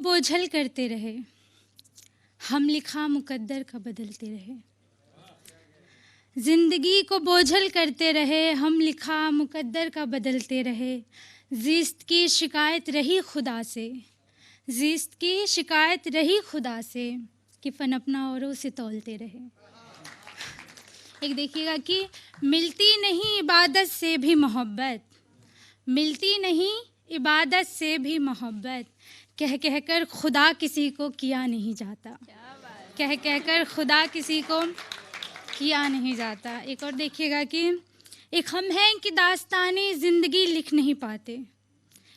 बोझल करते रहे, हम लिखा मुकद्दर का बदलते रहे। जिंदगी को बोझल करते रहे, हम लिखा मुकद्दर का बदलते रहे। ज़िस्त की शिकायत रही खुदा से, ज़िस्त की शिकायत रही खुदा से कि फ़न अपना औरों से तौलते रहे। एक देखिएगा कि मिलती नहीं इबादत से भी मोहब्बत, मिलती नहीं इबादत से भी मोहब्बत, कह कह कर खुदा किसी को किया नहीं जाता, कह कह कर खुदा किसी को किया नहीं जाता। एक और देखिएगा कि एक हम हैं कि दास्ताने ज़िंदगी लिख नहीं पाते,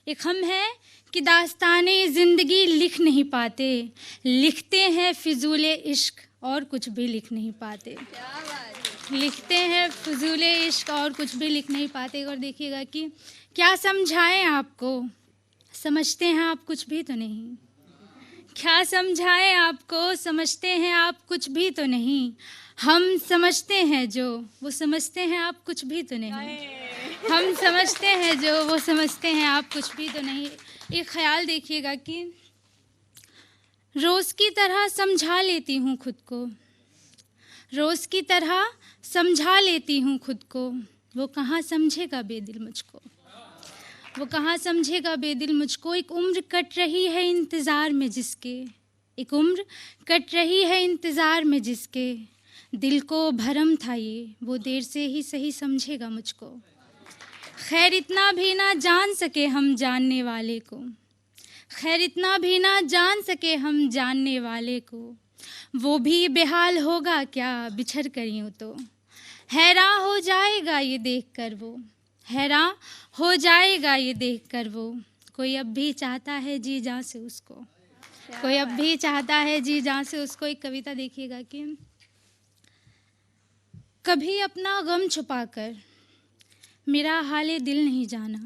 एक हम हैं कि दास्ताने ज़िंदगी लिख नहीं पाते, लिखते हैं फिजूल इश्क और कुछ भी लिख नहीं पाते, लिखते हैं फिजूल इश्क और कुछ भी लिख नहीं पाते। और देखिएगा कि क्या समझाएं आपको, समझते हैं आप कुछ भी तो नहीं, क्या समझाएं आपको, समझते हैं आप कुछ भी तो नहीं। हम समझते हैं जो वो समझते हैं आप कुछ भी तो नहीं, हम समझते हैं जो वो समझते हैं आप कुछ भी तो नहीं। एक ख्याल देखिएगा कि रोज़ की तरह समझा लेती हूँ खुद को, रोज़ की तरह समझा लेती हूँ खुद को, वो कहाँ समझेगा बेदिल मुझको, वो कहाँ समझेगा बेदिल मुझको। एक उम्र कट रही है इंतज़ार में जिसके, एक उम्र कट रही है इंतज़ार में जिसके, दिल को भरम था ये वो देर से ही सही समझेगा मुझको। खैर इतना भी ना जान सके हम जानने वाले को, खैर इतना भी ना जान सके हम जानने वाले को, वो भी बेहाल होगा क्या बिछड़ कर यूं तो, हैरान हो जाएगा ये देख कर वो, हैरान हो जाएगा ये देख कर वो। कोई अब भी चाहता है जी जान से उसको, कोई अब भी चाहता है जी जान से उसको। एक कविता देखिएगा कि कभी अपना गम छुपाकर मेरा हाले दिल नहीं जाना,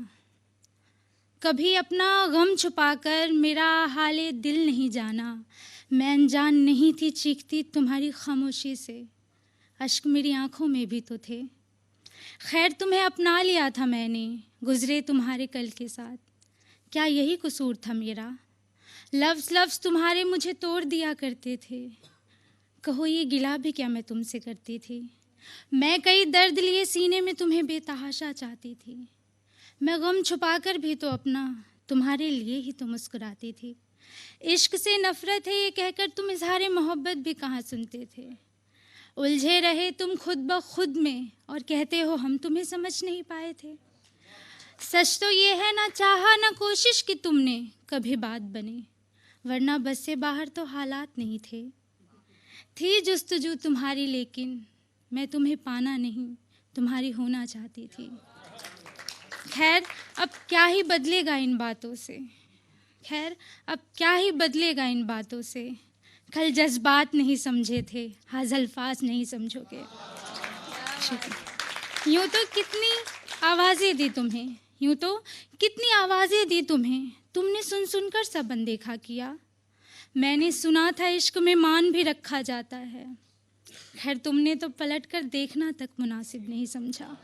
कभी अपना गम छुपाकर मेरा हाले दिल नहीं जाना। मैं अनजान नहीं थी चीखती तुम्हारी खामोशी से, अश्क मेरी आँखों में भी तो थे। खैर तुम्हें अपना लिया था मैंने गुज़रे तुम्हारे कल के साथ, क्या यही कसूर था मेरा, लफ्ज़ लफ्ज़ तुम्हारे मुझे तोड़ दिया करते थे। कहो ये गिला भी क्या मैं तुमसे करती थी, मैं कई दर्द लिए सीने में तुम्हें बेतहाशा चाहती थी। मैं गम छुपाकर भी तो अपना तुम्हारे लिए ही तो मुस्कुराती थी। इश्क से नफ़रत है ये कहकर तुम इज़हारे मोहब्बत भी कहाँ सुनते थे। उलझे रहे तुम खुद ब खुद में और कहते हो हम तुम्हें समझ नहीं पाए थे। सच तो ये है ना चाहा ना कोशिश कि तुमने कभी बात बने, वरना बस से बाहर तो हालात नहीं थे। थी जुस्तजू तुम्हारी लेकिन मैं तुम्हें पाना नहीं तुम्हारी होना चाहती थी। खैर अब क्या ही बदलेगा इन बातों से, खैर अब क्या ही बदलेगा इन बातों से। कल जज्बात नहीं समझे थे आज अल्फाज नहीं समझोगे। यूँ तो कितनी आवाज़ें दी तुम्हें, यूँ तो कितनी आवाज़ें दी तुम्हें, तुमने सुन सुन कर सब अनदेखा किया। मैंने सुना था इश्क में मान भी रखा जाता है, खैर तुमने तो पलट कर देखना तक मुनासिब नहीं समझा।